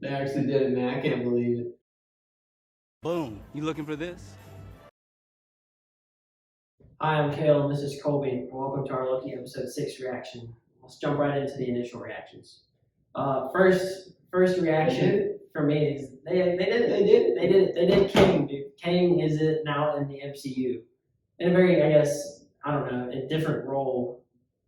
They actually did it, man. I can't believe it. Boom. You looking for this? Hi, I'm Kale, and this is Colby. Welcome to our Loki episode 6 reaction. Let's jump right into the initial reactions. First reaction for me is they did it. They did King, dude. King is it now in the MCU in a very, I guess, I don't know, a different role.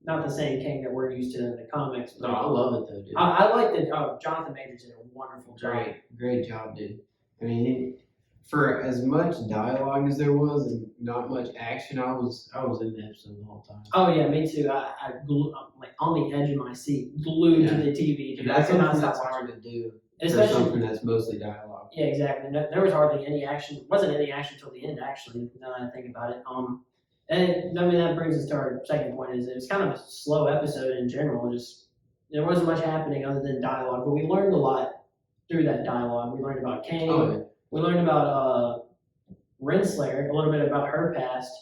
Not the same King that we're used to in the comics. No, I love it though, dude. I like that. Jonathan Majors did a wonderful job. Great job, dude. I mean, for as much dialogue as there was and not much action, I was in the episode the whole time. Oh yeah, me too. I'm like on the edge of my seat, glued to the TV. Dude, that's something that's hard to do. Especially for something that's mostly dialogue. Yeah, exactly. No, there was hardly any action. Wasn't any action until the end, actually. Now that I think about it. And I mean that brings us to our second point. Is it was kind of a slow episode in general. Just there wasn't much happening other than dialogue, but we learned a lot through that dialogue. We learned about Kane. Oh, yeah. We learned about Renslayer, a little bit about her past.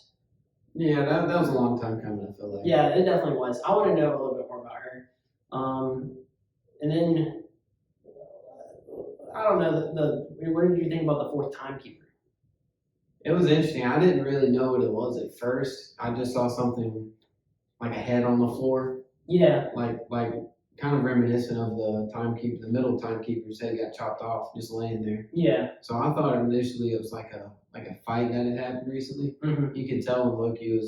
Yeah, that was a long time coming, I feel like. Yeah, it definitely was. I want to know a little bit more about her. And then, I don't know, what did you think about the fourth timekeeper? It was interesting. I didn't really know what it was at first. I just saw something like a head on the floor. Yeah. Like kind of reminiscent of the timekeeper, the middle timekeeper's head got chopped off, just laying there. Yeah. So I thought initially it was like a fight that had happened recently. Mm-hmm. You could tell when Loki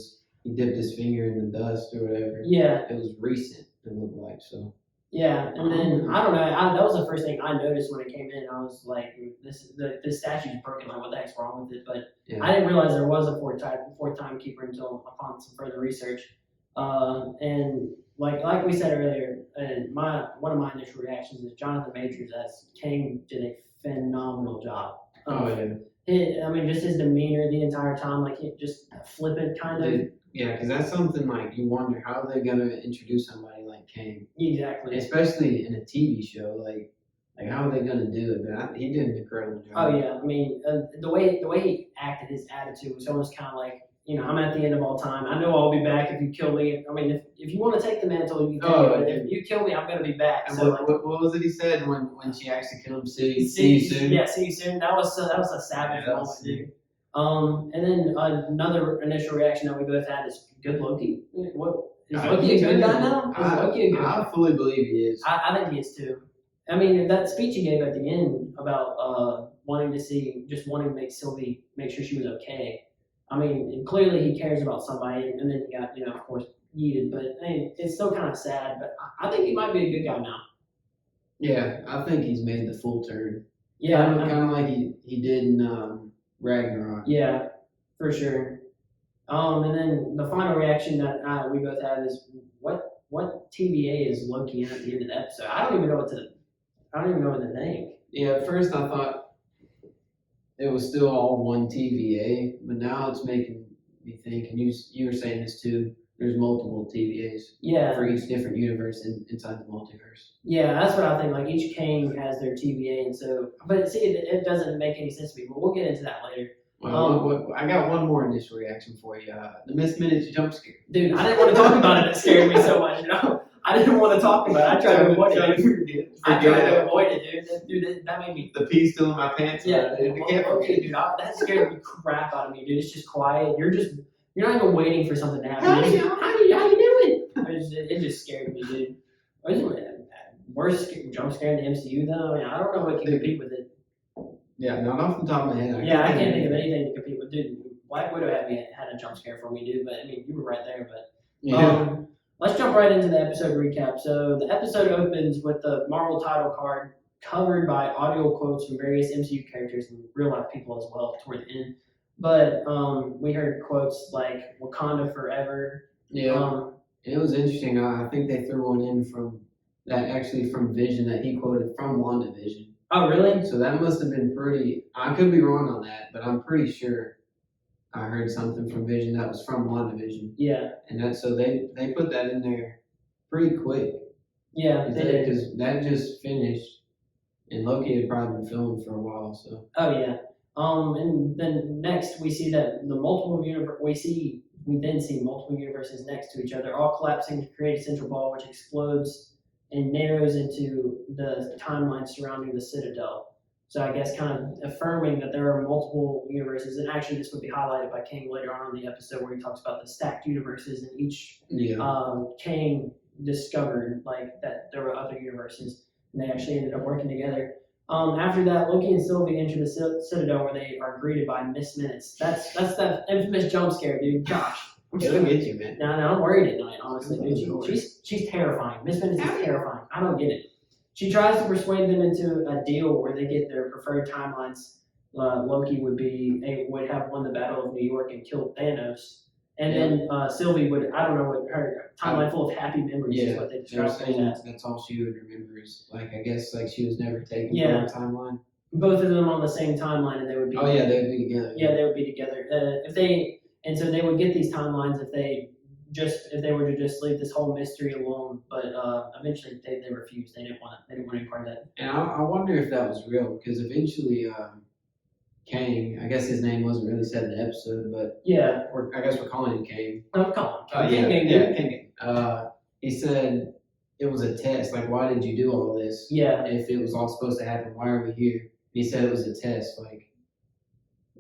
he dipped his finger in the dust or whatever. Yeah. It was recent. It looked like so. Yeah, and then I don't know. That was the first thing I noticed when it came in. I was like, "This statue's broken. Like, what the heck's wrong with it?" But yeah. I didn't realize there was a fourth timekeeper until upon some further research. And like we said earlier, and one of my initial reactions is Jonathan Majors as King did a phenomenal job. I mean, just his demeanor the entire time, like he just flippant kind of. Yeah, because that's something like you wonder how are they gonna introduce somebody like Kang. Exactly. Especially in a TV show, like how are they gonna do it? But he did an incredible job. Oh yeah, I mean the way he acted, his attitude was almost kind of like, I'm at the end of all time. I know I'll be back if you kill me. I mean, if you want to take the mantle, you can. But if you kill me, I'm gonna be back. And so what was it he said when she actually killed him? See you soon. Yeah, see you soon. That was a savage moment, dude. And then another initial reaction that we both had is good Loki. What is Loki a good guy now? I fully believe he is. I think he is too. I mean, that speech he gave at the end about wanting to make Sylvie make sure she was okay. I mean, clearly he cares about somebody, and then he got, of course, yeeted. But I mean, it's still kind of sad. But I think he might be a good guy now. Yeah, I think he's made the full turn. Yeah, kind of like he did in Ragnarok. Yeah, for sure. And then the final reaction that we both have is what TVA is Loki in at the end of the episode? I don't even know what to think. Yeah, at first I thought it was still all one TVA, but now it's making me think, and you were saying this too, there's multiple TVAs for each different universe inside the multiverse. Yeah, that's what I think. Like each King has their TVA, and so, but see, it doesn't make any sense to me. But we'll get into that later. Well, I got one more initial reaction for you. The Miss Minutes jump scare. Dude, I didn't want to talk about it. It scared me so much. I didn't want to talk about it. I tried to avoid it. I tried to avoid it, dude. That made me. The pee still in my pants. Yeah, dude. Okay, dude. That scared the crap out of me, dude. It's just quiet. You're not even waiting for something to happen. How you doing? It just scared me, dude. Worst jump scare in the MCU, though. I mean, I don't know what can compete with it. Yeah, not off the top of my head. I can't think of anything to compete with, dude. Black Widow had a jump scare for me, dude. But I mean, you were right there. But let's jump right into the episode recap. So the episode opens with the Marvel title card covered by audio quotes from various MCU characters and real life people as well toward the end. But we heard quotes like "Wakanda forever." Yeah, it was interesting. I think they threw one in from Vision that he quoted from WandaVision. Oh, really? So that must have been pretty. I could be wrong on that, but I'm pretty sure I heard something from Vision that was from WandaVision. Yeah. And so they put that in there pretty quick. Yeah, they did. Because that just finished, and Loki had probably been filming for a while. So. Oh yeah. And then next we see that the multiple universe. We then see multiple universes next to each other, all collapsing to create a central ball, which explodes and narrows into the timeline surrounding the Citadel. So I guess kind of affirming that there are multiple universes, and actually this would be highlighted by Kang later on in the episode where he talks about the stacked universes, and each Kang discovered like that there were other universes, and they actually ended up working together. After that, Loki and Sylvie enter the Citadel where they are greeted by Miss Minutes. That's that infamous jump scare, dude. Gosh. It'll get you, man. No, I'm worried at night, honestly, dude. She's terrifying. Miss Minutes is terrifying. I don't get it. She tries to persuade them into a deal where they get their preferred timelines. Loki would have won the Battle of New York and killed Thanos, and then Sylvie would, I don't know what her timeline full of happy memories is what they described it as. That's all she would remember is like I guess like she was never taken from her timeline. Both of them on the same timeline, and they would be. Oh yeah, they'd be together. Yeah, they would be together. So they would get these timelines if they were to just leave this whole mystery alone, but eventually they refused. They didn't want any part of that. And I wonder if that was real because eventually Kang, I guess his name wasn't really said in the episode, but I guess we're calling him Kang. I'm calling Kang. He said it was a test. Like, why did you do all this? Yeah. If it was all supposed to happen, why are we here? He said it was a test. Like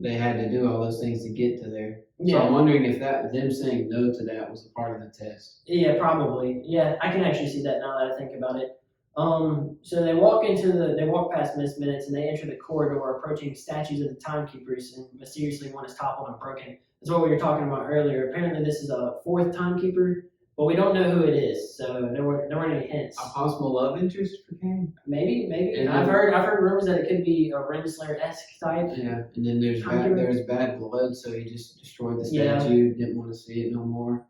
they had to do all those things to get to there. So I'm wondering if them saying no to that was a part of the test. Yeah, probably. Yeah, I can actually see that now that I think about it. So they walk past Miss Minutes and they enter the corridor, approaching statues of the timekeepers, and mysteriously one is toppled and broken. That's what we were talking about earlier. Apparently, this is a fourth timekeeper, but we don't know who it is. So there weren't any hints. A possible love interest for Kang? Maybe. And I've heard rumors that it could be a Renslayer-esque type. Yeah, and then there's bad blood, so he just destroyed the statue. Didn't want to see it no more.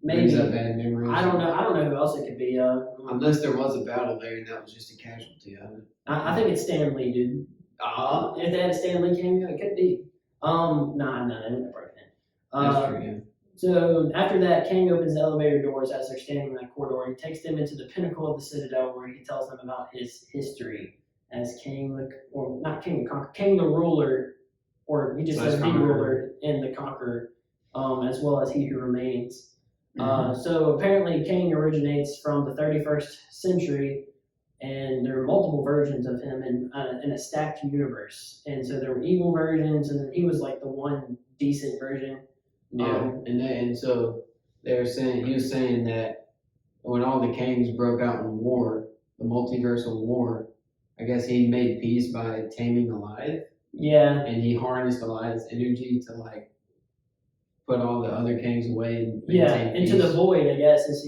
Maybe. Bad memories. I don't know who else it could be. Unless there was a battle there and that was just a casualty of it. I think it's Stan Lee, dude. If they had a Stan Lee cameo, it could be. No, they wouldn't have broken it. That's true, yeah. So after that, Kang opens the elevator doors as they're standing in that corridor. He takes them into the pinnacle of the Citadel, where he tells them about his history as King the Ruler, or he just says the Ruler and the Conqueror, as well as He Who Remains. So apparently, Kang originates from the 31st century, and there are multiple versions of him in a stacked universe. And so there were evil versions, and then he was like the one decent version. And so he was saying that when all the Kangs broke out in war, the multiversal war, I guess he made peace by taming Goliath. Yeah. And he harnessed Goliath's energy to like put all the other Kangs away and maintain into peace. the void, I guess, is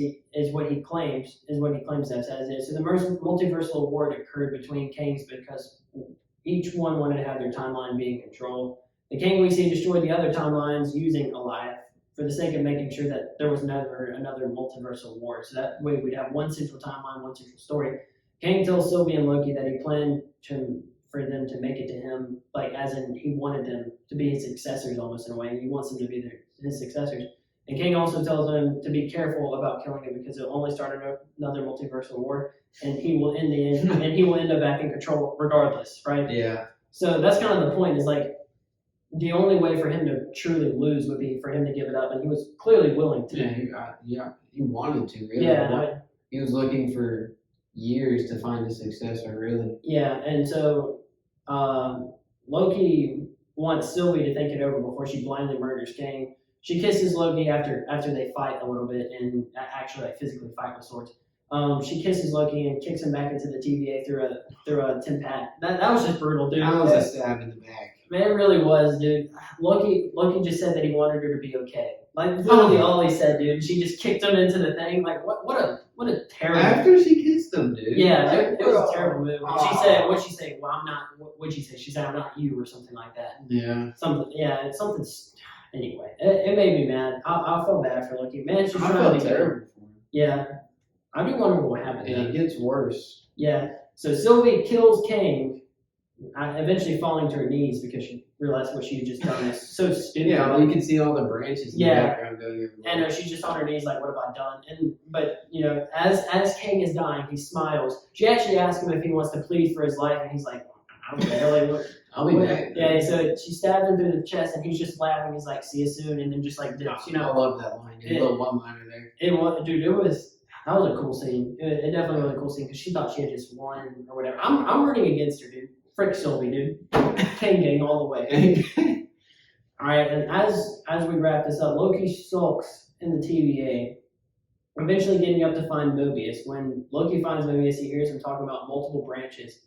what he claims that as is. So the multiversal war occurred between Kangs because each one wanted to have their timeline be in control. The Kang we see destroyed the other timelines using Goliath for the sake of making sure that there was never another multiversal war. So that way we'd have one central timeline, one central story. Kang tells Sylvie and Loki that he planned for them to make it to him, like as in he wanted them to be his successors almost in a way. He wants them to be his successors. And Kang also tells them to be careful about killing him because it'll only start another multiversal war, and he will end up back in control regardless, right? Yeah. So that's kind of the point. Is like the only way for him to truly lose would be for him to give it up, and he was clearly willing to. He wanted to really. Yeah. He was looking for years to find a successor, really. Yeah, and so Loki wants Sylvie to think it over before she blindly murders Kang. She kisses Loki after they fight a little bit and actually like physically fight with swords. She kisses Loki and kicks him back into the TVA through a tin pat. That was just brutal, dude. That was a stab in the back. Man, it really was, dude. Loki just said that he wanted her to be okay. Like literally all he said, dude. She just kicked him into the thing. Like what a terrible. After she kissed him, dude. Yeah, it was a terrible move. What'd she say? Well, I'm not. What'd she say? She said, I'm not you, or something like that. Yeah. Something. Anyway, it made me mad. I felt bad for Loki. Man, she's trying to be terrible for him. Yeah, I do wonder what happened. And it gets worse. Yeah. So Sylvie kills Kang, eventually falling to her knees because she realized what she had just done is so stupid. Yeah, well, you can see all the branches in the background going. And she's just on her knees like, what have I done? But as Kang is dying, he smiles. She actually asks him if he wants to plead for his life, and he's like, I don't really. I'll be back. Yeah, so she stabbed him through the chest, and he's just laughing. He's like, see you soon, and then just like dips. I love that line. A little one-liner there. It was That was a cool scene. It definitely was a cool scene because she thought she had just won or whatever. I'm rooting against her, dude. Frick Sylvie, dude. Kang gang all the way. All right, and as we wrap this up, Loki sulks in the TVA, eventually getting up to find Mobius. When Loki finds Mobius, he hears him talking about multiple branches.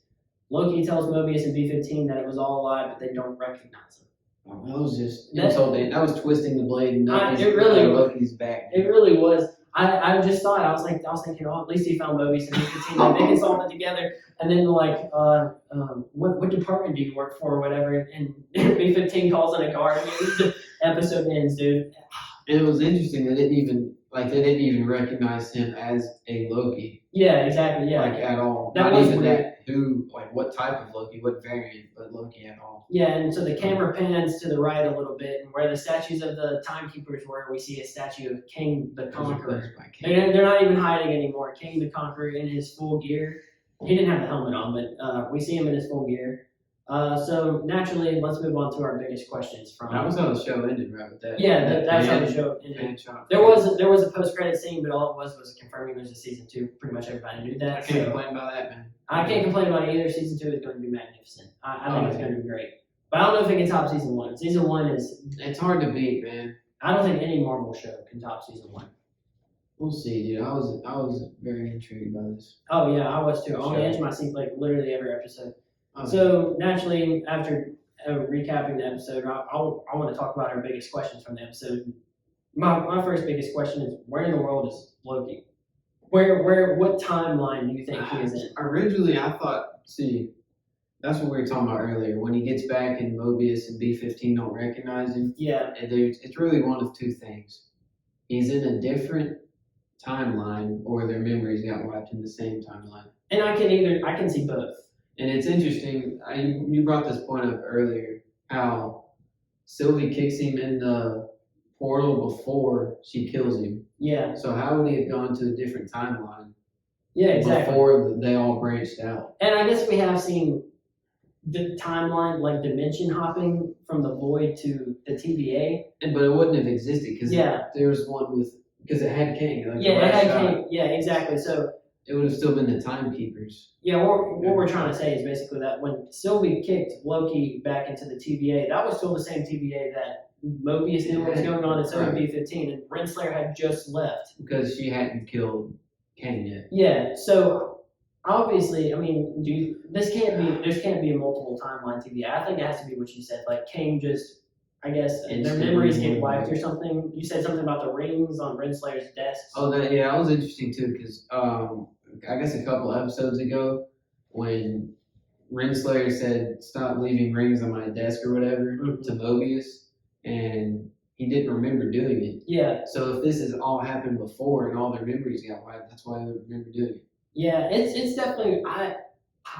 Loki tells Mobius and B-15 that it was all a lie, but they don't recognize him. Oh, that was just insulting. That was twisting the blade. And it really Loki's back. It really was. I just thought I was thinking, oh, at least he found Mobius and B-15. Like, they can solve it together. And then like, what department do you work for or whatever? And B-15 calls in a guard. And the episode ends, dude. And it was interesting. They didn't even recognize him as a Loki. Yeah, exactly. Yeah, like at all. That Not was even weird. that. Who, like, what type of Loki, what variant, but Loki at all. Yeah, and so the camera pans to the right a little bit, and where the statues of the timekeepers were, we see a statue of King the Conqueror. They're not even hiding anymore. King the Conqueror in his full gear. He didn't have the helmet on, but we see him in his full gear. So naturally, let's move on to our biggest questions from. That was how the show ended, right? With that. Yeah, that's how the show ended. There was a post-credit scene, but all it was confirming there's a season 2. Pretty much everybody knew that. I can't complain about that, man. I can't complain about it either. Season 2 is going to be magnificent. I think it's going to be great. But I don't know if it can top season 1. Season 1 is. It's hard to beat, man. I don't think any Marvel show can top season 1. We'll see, dude. I was very intrigued by this. Oh yeah, I was too. On the edge of my seat, like literally every episode. So naturally, after recapping the episode, I want to talk about our biggest questions from the episode. My first biggest question is, where in the world is Loki? What timeline do you think he is in? Originally, I thought, that's what we were talking about earlier. When he gets back and Mobius and B-15 don't recognize him, yeah, it's really one of two things. He's in a different timeline, or their memories got wiped in the same timeline. And I can see both. And it's interesting. You brought this point up earlier, how Sylvie kicks him in the portal before she kills him. Yeah. So how would he have gone to a different timeline? Yeah, exactly. Before they all branched out. And I guess we have seen the timeline, like dimension hopping from the void to the TVA. But it wouldn't have existed because there was one because it had Kang. Like it had Kang. Yeah, exactly. So it would have still been the timekeepers. Yeah, what we're trying to say is basically that when Sylvie kicked Loki back into the TVA, that was still the same TVA that Mobius knew what was going on, and so did B-15, and Renslayer had just left. Because she hadn't killed Kang yet. Yeah, so obviously, I mean, there can't be a multiple timeline TVA. I think it has to be what you said, like Kang just, I guess, their memories get wiped or something. You said something about the rings on Renslayer's desk. Oh, that was interesting too, because I guess a couple episodes ago, when Renslayer said, "Stop leaving rings on my desk" or whatever, to Mobius, and he didn't remember doing it. Yeah. So if this has all happened before and all their memories got wiped, that's why they would remember doing it. Yeah, it's definitely I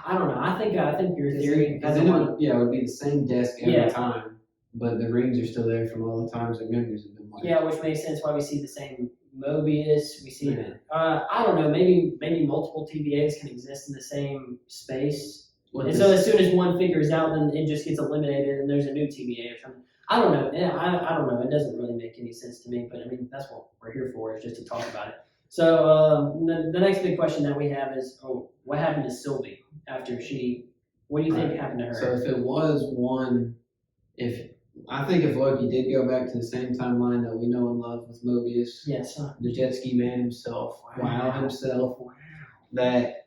don't know. I think your theory. It would be the same desk every time, but the rings are still there from all the times their memories have been wiped. Yeah, which makes sense why we see the same Mobius. We see I don't know, maybe multiple TVAs can exist in the same space. So as soon as one figures out, then it just gets eliminated and there's a new TVA or something. I don't know. Yeah, I don't know. It doesn't really make any sense to me, but I mean, that's what we're here for, is just to talk about it. So the next big question that we have is, what happened to Sylvie after what do you think happened to her? So if it was I think if Loki did go back to the same timeline that we know and love with Mobius, the jet ski man himself, that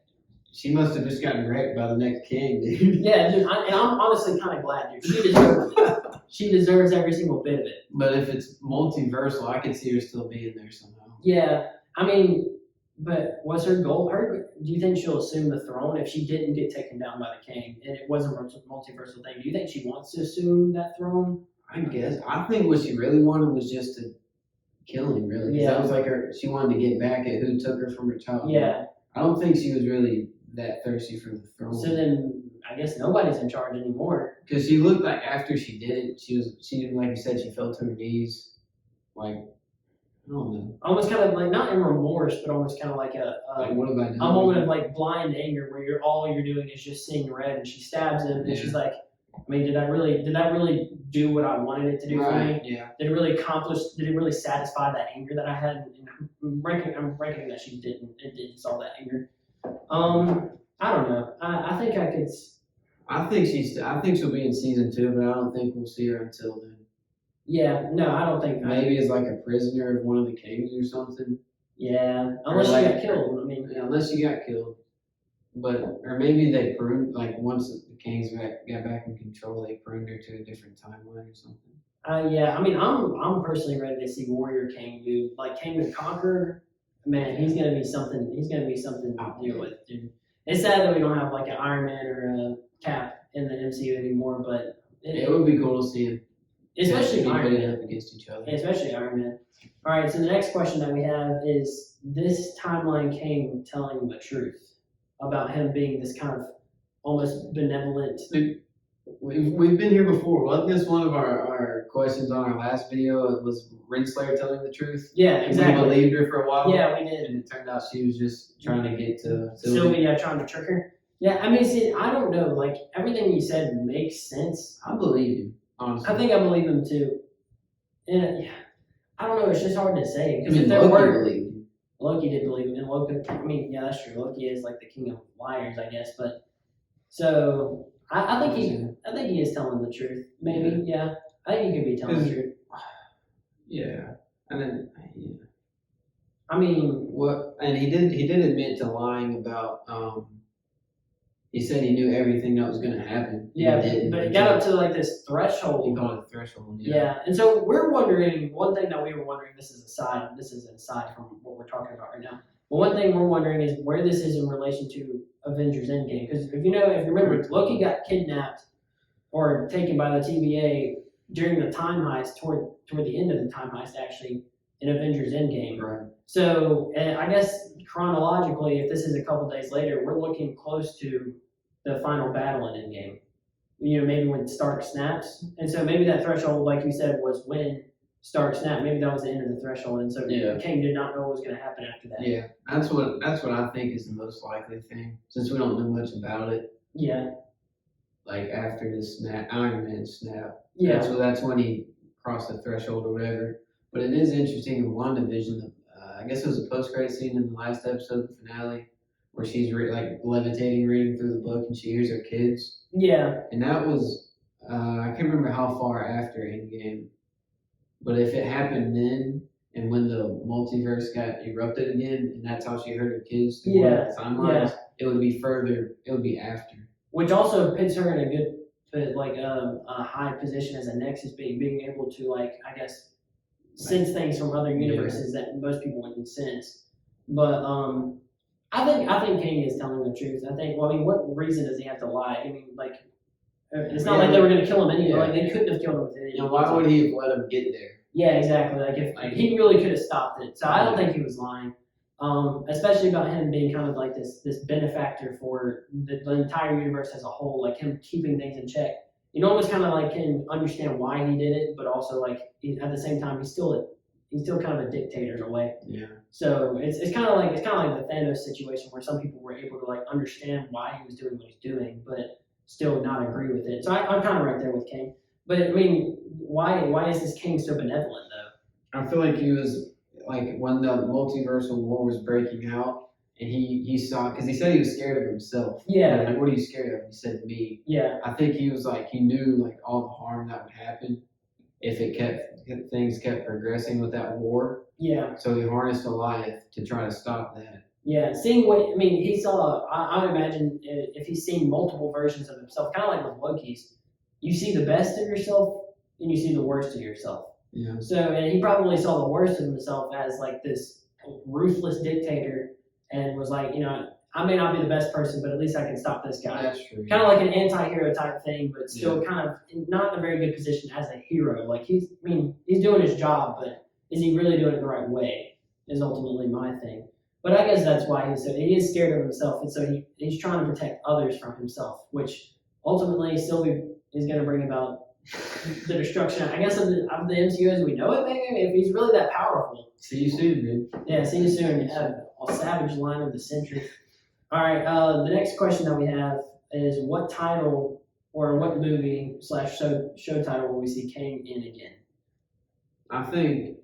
she must have just gotten wrecked by the next king, dude. Yeah, dude, and I'm honestly kind of glad, dude. She deserves it. She deserves every single bit of it. But if it's multiversal, I could see her still being there somehow. Yeah, I mean, but what's her goal? Do you think she'll assume the throne if she didn't get taken down by the king and it wasn't a multiversal thing? Do you think she wants to assume that throne? I guess. I think what she really wanted was just to kill him, really. Yeah. That was like she wanted to get back at who took her from her childhood. Yeah. I don't think she was really that thirsty for the throne. So then, I guess nobody's in charge anymore. Because she looked like after she did it, she didn't, like you said, she fell to her knees. Like, I don't know. Almost kind of like, not in remorse, but almost kind of like like, what have I done? A moment of like blind anger where all you're doing is just seeing red, and she stabs him, and she's like, I mean, did that really do what I wanted it to do for me? Yeah. Did it really accomplish? Did it really satisfy that anger that I had? And I'm ranking that she didn't. It didn't solve that anger. I don't know. I think I could. I think she'll be in season 2, but I don't think we'll see her until then. Yeah, no, I don't think. Maybe as like a prisoner of one of the kings or something. Yeah, unless she got killed. I mean, yeah, unless she got killed. But or maybe they pruned once the kings got back in control, they pruned her to a different timeline or something. Yeah, I mean, I'm personally ready to see Warrior King, dude. Like King the Conqueror, man, he's gonna be something. He's gonna be something to deal with, dude. It's sad that we don't have like an Iron Man or a Cap in the MCU anymore, but it would be cool to see him, especially Iron Man up against each other. Especially Iron Man. All right, so the next question that we have is this timeline King telling the truth about him being this kind of almost benevolent. We've been here before. Wasn't this one of our questions on our last video? It was Renslayer telling the truth. Yeah, exactly. We believed her for a while. Yeah, we did. And it turned out she was just trying to get to Sylvie. Yeah, trying to trick her. Yeah, I mean, see, I don't know. Like everything you said makes sense. I believe you, honestly. I think I believe him too. And I don't know. It's just hard to say because if there were. Loki did believe him, and Loki. I mean, yeah, that's true. Loki is like the king of liars, I guess. But so I think he is telling the truth. Maybe, yeah. I think he could be telling the truth. Yeah, and then I mean, what? And he did admit to lying about. He said he knew everything that was going to happen. Yeah, but it got up to like this threshold. He called it a threshold. Yeah, and so we're wondering. One thing that we were wondering. This is an aside from what we're talking about right now. But one thing we're wondering is where this is in relation to Avengers Endgame. Because if you remember, Loki got kidnapped or taken by the TVA during the time heist, toward the end of the time heist, actually, in Avengers Endgame. Right. So I guess chronologically, if this is a couple days later, we're looking close to the final battle in Endgame. Maybe when Stark snaps. And so maybe that threshold, like you said, was when Stark snapped. Maybe that was the end of the threshold. And so King did not know what was going to happen after that. Yeah, that's what I think is the most likely thing, since we don't know much about it. Yeah. Like after the snap, Iron Man snap. Yeah. That's when he crossed the threshold or whatever. But it is interesting in WandaVision. I guess it was a post-credit scene in the last episode, the finale, where she's levitating, reading through the book, and she hears her kids. Yeah. And that was I can't remember how far after Endgame, but if it happened then, and when the multiverse got erupted again, and that's how she heard her kids through the timelines, it would be further. It would be after. Which also puts her in a good, a high position as a Nexus being able to I guess sense things from other universes that most people wouldn't sense. But I think King is telling the truth. I think. Well, I mean, what reason does he have to lie? I mean, it's not like they were going to kill him anyway. Like they couldn't have killed him with it. Why would he have let him get there? Yeah, exactly. If he really could have stopped it. So I don't think he was lying. Especially about him being kind of like this benefactor for the entire universe as a whole, like him keeping things in check. You almost kind of can understand why he did it, but also at the same time he's still kind of a dictator in a way. Yeah. So it's kind of like the Thanos situation where some people were able to understand why he was doing what he's doing, but still not agree with it. So I'm kind of right there with King. But I mean, why is this King so benevolent though? I feel like he was when the multiversal war was breaking out, and he saw, because he said he was scared of himself. Yeah. What are you scared of? He said me. Yeah. I think he was he knew all the harm that would happen if things kept progressing with that war. Yeah. So he harnessed Goliath to try to stop that. Yeah, seeing he saw. I would imagine if he's seen multiple versions of himself, kind of like with Loki's, you see the best of yourself and you see the worst of yourself. Yeah. So, and he probably saw the worst of himself as this ruthless dictator, and was I may not be the best person, but at least I can stop this guy. That's true. Kind of like an anti-hero type thing, but still kind of not in a very good position as a hero. He's doing his job, but is he really doing it the right way? Is ultimately my thing. But I guess that's why he is scared of himself, and so he's trying to protect others from himself, which ultimately Sylvie is going to bring about the destruction, I guess, of the MCU as we know it, maybe, if he's really that powerful. See you soon, dude. Yeah, see you soon. A savage line of the century. All right, the next question that we have is what title or what movie / show title will we see Kang in again? I think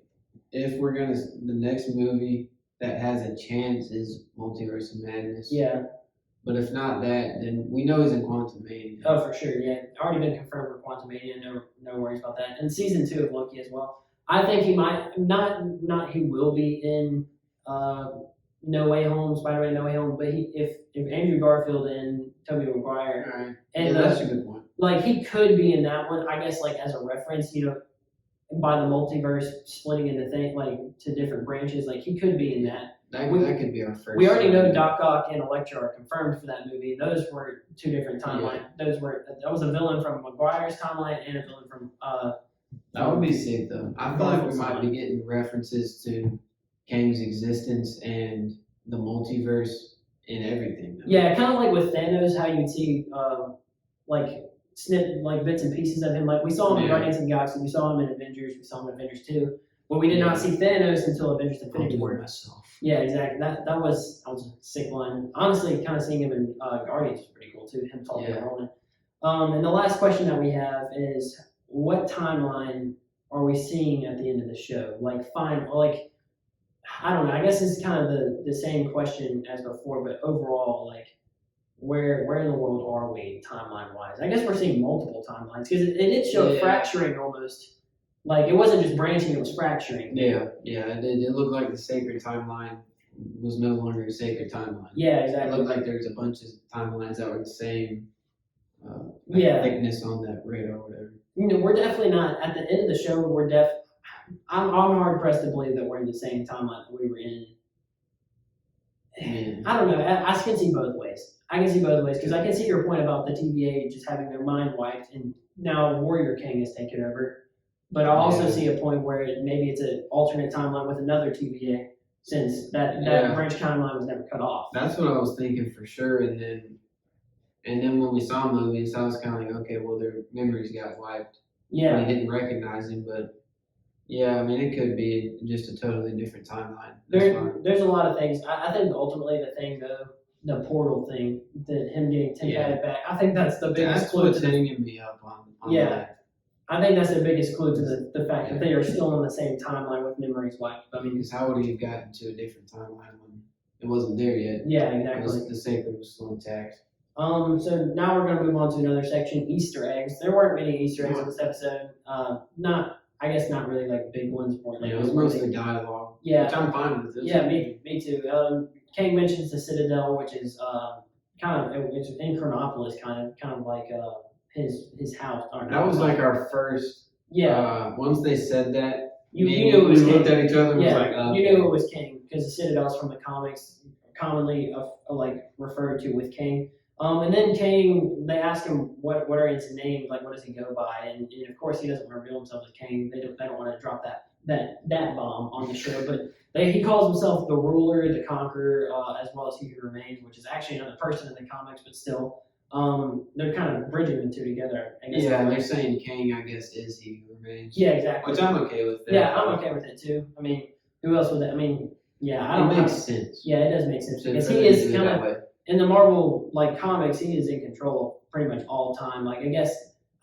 if we're gonna, the next movie that has a chance is Multiverse of Madness. Yeah. But if not that, then we know he's in Quantumania. Oh, for sure. Yeah, already been confirmed for Quantumania. No worries about that. And season 2 of Loki as well. I think he might not he will be in No Way Home, Spider-Man No Way Home. But if Andrew Garfield and Tobey Maguire, Right. and that's a good point. Like he could be in that one. I guess like as a reference, by the multiverse splitting into to different branches, like he could be in that. That could be our first. We already know Doc Ock and Elektra are confirmed for that movie. Those were 2 different timelines. Yeah. That was a villain from Maguire's timeline and a villain from. That would be sick though. I feel like we might be getting references to Kang's existence and the multiverse and everything. Though. Yeah, kind of like with Thanos, how you'd see bits and pieces of him. Like we saw him in Guardians of the Galaxy, we saw him in Avengers, we saw him in Avengers 2. But we did not see Thanos until Avengers Infinity War. Yeah, exactly. That was a sick line. Honestly, kind of seeing him in Guardians was pretty cool too. Him talking to Ronan. And the last question that we have is, what timeline are we seeing at the end of the show? I don't know. I guess it's kind of the same question as before, but overall, where in the world are we timeline wise? I guess we're seeing multiple timelines because it did show fracturing almost. Like, it wasn't just branching, it was fracturing. Yeah, it looked like the sacred timeline was no longer a sacred timeline. Yeah, exactly. It looked like there was a bunch of timelines that were the same thickness on that radar or whatever. We're definitely not, at the end of the show, I'm hard pressed to believe that we're in the same timeline that we were in. Yeah. I don't know, I can see both ways. Because I can see your point about the TVA just having their mind wiped and now Warrior King has taken over. But I also see a point where maybe it's an alternate timeline with another TVA, since that branch timeline was never cut off. That's what I was thinking for sure. And then when we saw movies, I was kind of like, okay, well, their memories got wiped. Yeah. We didn't recognize him, but yeah, I mean, it could be just a totally different timeline. There's a lot of things. I think ultimately the thing, though, the portal thing, him getting taken back, I think that's the biggest clue. That's what's hanging me up on that. I think that's the biggest clue to the fact that they are still on the same timeline with memories wiped. I mean, because how would he have gotten to a different timeline when it wasn't there yet? Yeah, exactly. The sacred was still intact. So now we're going to move on to another section, Easter eggs. There weren't many Easter eggs in this episode. Not really like big ones. It was mostly dialogue. Yeah. Which I'm fine with. Yeah, me too. Kang mentions the Citadel, which is it's in Chronopolis, kind of like his house. That was like our first. Yeah. Once they said that, you knew it was we King. Looked at each other and was like, you knew it was King because the Citadel's from the comics, commonly referred to with King. And then King, they ask him what are his names, like what does he go by, and of course he doesn't reveal himself as King. They don't want to drop that bomb on the show, but he calls himself the Ruler, the Conqueror, as well as He Who Remains, which is actually another person in the comics, but still. They're kind of bridging the two together. I guess they're saying King, I guess, is He Who Remains. Yeah, exactly. Which I'm okay with that. Yeah, I'm okay with it too. I mean, who else would that? I mean, I don't know. It makes sense. Yeah, it does make sense because he is kind of in the Marvel comics. He is in control pretty much all time. Like, I guess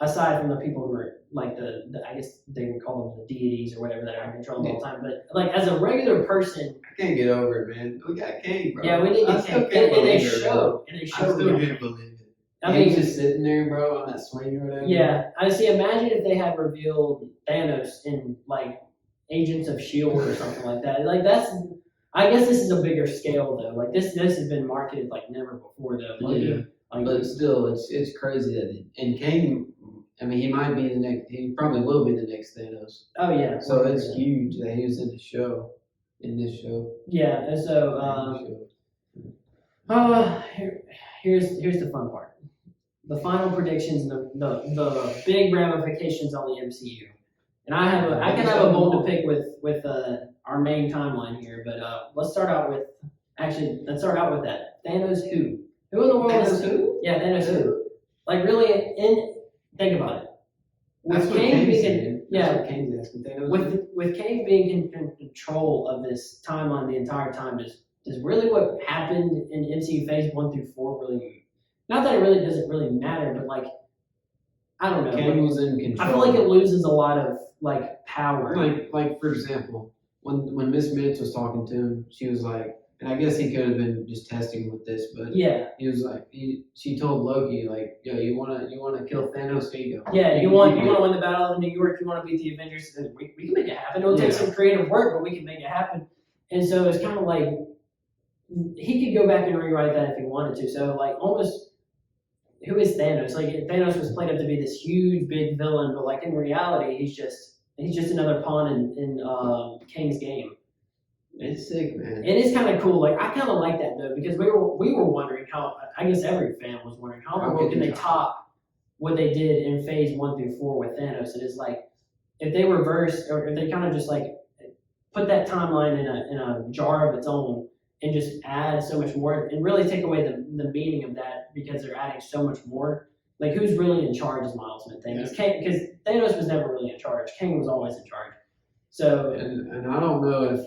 aside from the people who are like I guess they would call them the deities or whatever that are in control all the time. But like as a regular person, I can't get over it, man. We got King, bro. Yeah, we did get King, and they show. I still can't believe it. I mean, he's just sitting there, bro, on that swing or whatever. Yeah, I see. Imagine if they had revealed Thanos in Agents of S.H.I.E.L.D. or something like that. I guess this is a bigger scale though. Like this has been marketed like never before though. But still, it's crazy that and King. I mean, he might be the next. He probably will be the next Thanos. Oh yeah. So it's huge that he was in the show. In this show. Yeah, and so here's the fun part. The final predictions and the big ramifications on the MCU. And I can have a bone to pick with our main timeline here, but let's start out with that. Thanos who? Who in the world is who? Yeah, Thanos who? Like really think about it. With Kang being with Kang being in control of this timeline the entire time, does really what happened in MCU phase 1 through 4 really, not that it really doesn't really matter, but I don't know. Kang was in control. I feel like it loses a lot of like power. Like for example, when Miss Minutes was talking to him, she was like, and I guess he could have been just testing with this, but yeah, he was like, she told Loki like, yo, you wanna kill Thanos? Here you go. Yeah, you want to win the Battle of New York. You want to beat the Avengers. We can make it happen. It'll take some creative work, but we can make it happen. And so it's kind of like he could go back and rewrite that if he wanted to. So like almost, who is Thanos? Like Thanos was played up to be this huge big villain, but like in reality, he's just another pawn in Kang's game. It's sick, man. It is kind of cool. Like I kind of like that though, because we were wondering how. I guess every fan was wondering how in the world can they top what they did in Phase 1 through 4 with Thanos. And it's like if they reverse or if they kind of just like put that timeline in a jar of its own and just add so much more and really take away the meaning of that because they're adding so much more. Like who's really in charge is my ultimate thing. Because Thanos was never really in charge. Kang was always in charge. So and I don't know if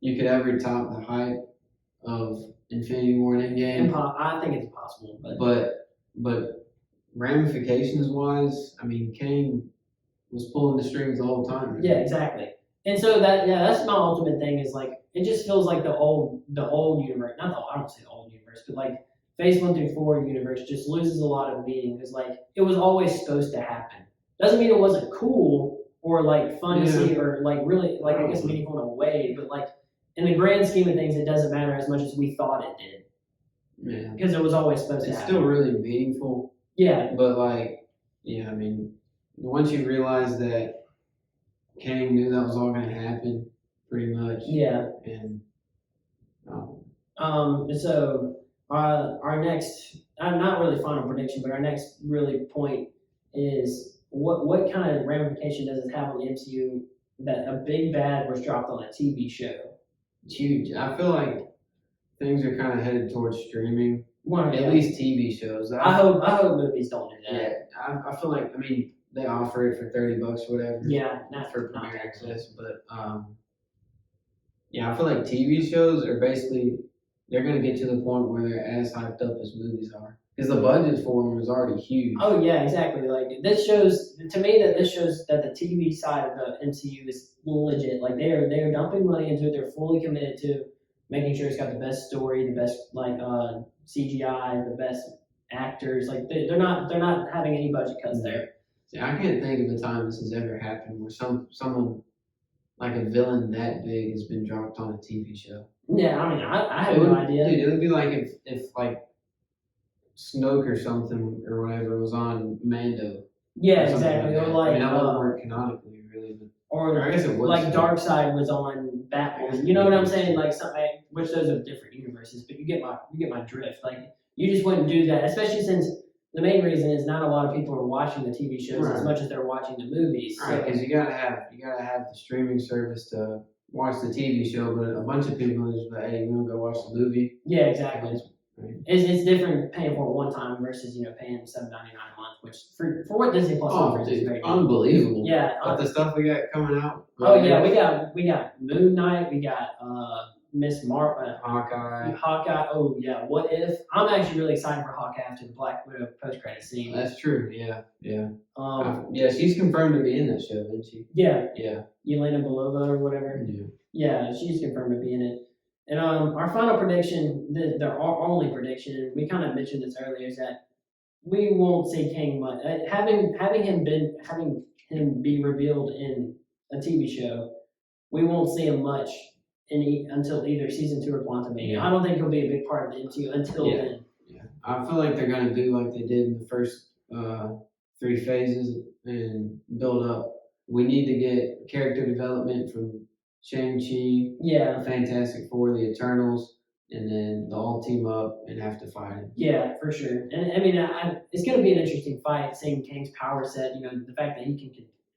you could ever top the hype of Infinity War and Endgame. I think it's impossible. But ramifications wise, I mean, Kang was pulling the strings the whole time. Right? Yeah, exactly. And so that's my ultimate thing is like it just feels like the old universe. I don't say the old universe, but like Phase 1 through 4 universe just loses a lot of meaning because like it was always supposed to happen. Doesn't mean it wasn't cool or like fun to see or like really like I guess meaningful in a way, but like in the grand scheme of things, it doesn't matter as much as we thought it did. Yeah. Because it was always supposed to happen. It's still really meaningful. Yeah. But like, yeah, I mean, once you realize that Kang knew that was all going to happen, pretty much. Yeah. And. So our next, not really final prediction, but our next really point is what kind of ramification does it have on the MCU that a big bad was dropped on a TV show? It's huge. I feel like things are kind of headed towards streaming. At least TV shows. I hope movies don't do that. Yeah, I feel like they offer it for $30 or whatever. Yeah, not for premiere access, but I feel like TV shows are basically they're gonna get to the point where they're as hyped up as movies are because the budget for them is already huge. Oh yeah, exactly. Like this shows to me that the TV side of the MCU is legit. Like they are dumping money into it. They're fully committed to making sure it's got the best story, the best like CGI, the best actors. Like they're not having any budget cuts there. See, I can't think of a time this has ever happened where someone like a villain that big has been dropped on a TV show. Yeah, I mean, I have no idea. Dude, it would be like if like Snoke or something or whatever was on Mando. Yeah, exactly. Or like that wouldn't work canonically, really. But, or I guess it would. Like Darkseid was on Batman. You know what I'm saying? Like something, which those are different universes, but you get my drift. Like you just wouldn't do that, especially since the main reason is not a lot of people are watching the TV shows as much as they're watching the movies. Right, because you gotta have the streaming service to watch the TV show, but a bunch of people just like, hey, you wanna go watch the movie? Yeah, exactly. Right. It's different paying for it one time versus paying $7.99 a month, which for what Disney Plus offers is very unbelievable. Yeah, but the stuff we got coming out. Oh yeah, we got Moon Knight, we got Miss Hawkeye. Oh yeah, What If? I'm actually really excited for Hawkeye after the Black Widow post-credit scene. That's true. Yeah. She's confirmed to be in that show, isn't she? Yeah. Yeah. Yelena Belova or whatever. Yeah. Yeah, she's confirmed to be in it. And our final prediction, our only prediction, we kind of mentioned this earlier, is that we won't see Kang much. Having him be revealed in a TV show, we won't see him much until either season 2 or Quantumania. Yeah. I don't think he'll be a big part of the MCU until then. Yeah, I feel like they're gonna do like they did in the first 3 phases and build up. We need to get character development from Shang-Chi, Yeah. Fantastic Four, the Eternals, and then they'll all team up and have to fight him. Yeah, for sure. And I mean, it's going to be an interesting fight, seeing Kang's power set. The fact that he can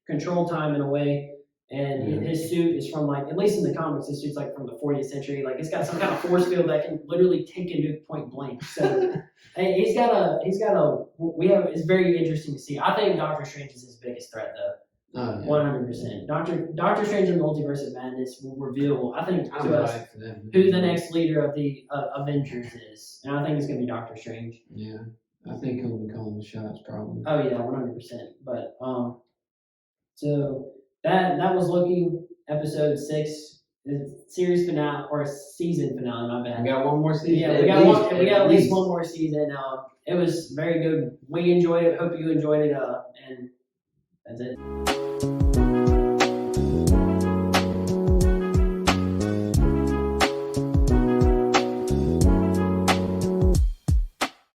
control time in a way, and his suit is from like, at least in the comics, his suit's like from the 40th century. Like it's got some kind of force field that can literally take a nuke point blank. So it's very interesting to see. I think Doctor Strange is his biggest threat, though. 100%. Doctor Strange and the Multiverse of Madness will reveal, I think, to us who the next leader of the Avengers is, and I think it's going to be Doctor Strange. Yeah, I think he'll be calling the shots probably. Oh yeah, 100%. But so that was Loki episode 6, the series finale or season finale. My bad. We got one more season. Yeah, we got at least one more season. It was very good. We enjoyed it. Hope you enjoyed it. And that's it.